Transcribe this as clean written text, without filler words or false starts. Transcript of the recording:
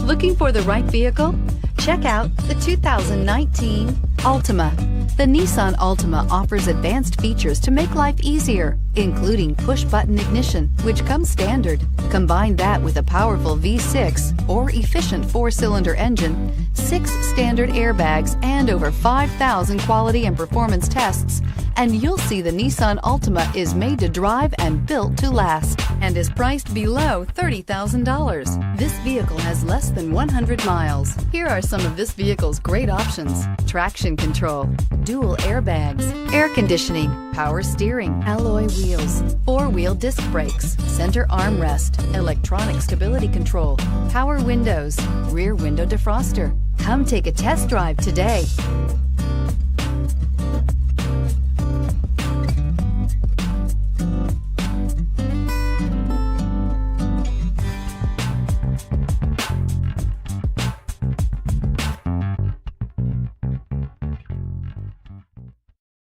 Looking for the right vehicle? Check out the 2019 Altima. The Nissan Altima offers advanced features to make life easier, including push-button ignition, which comes standard. Combine that with a powerful V6 or efficient 4-cylinder engine, 6 standard airbags, and over 5,000 quality and performance tests, and you'll see the Nissan Altima is made to drive and built to last, and is priced below $30,000. This vehicle has less than 100 miles. Here are some of this vehicle's great options: traction control, dual airbags, air conditioning, power steering, alloy wheels, 4-wheel disc brakes, center armrest, electronic stability control, power windows, rear window defroster. Come take a test drive today.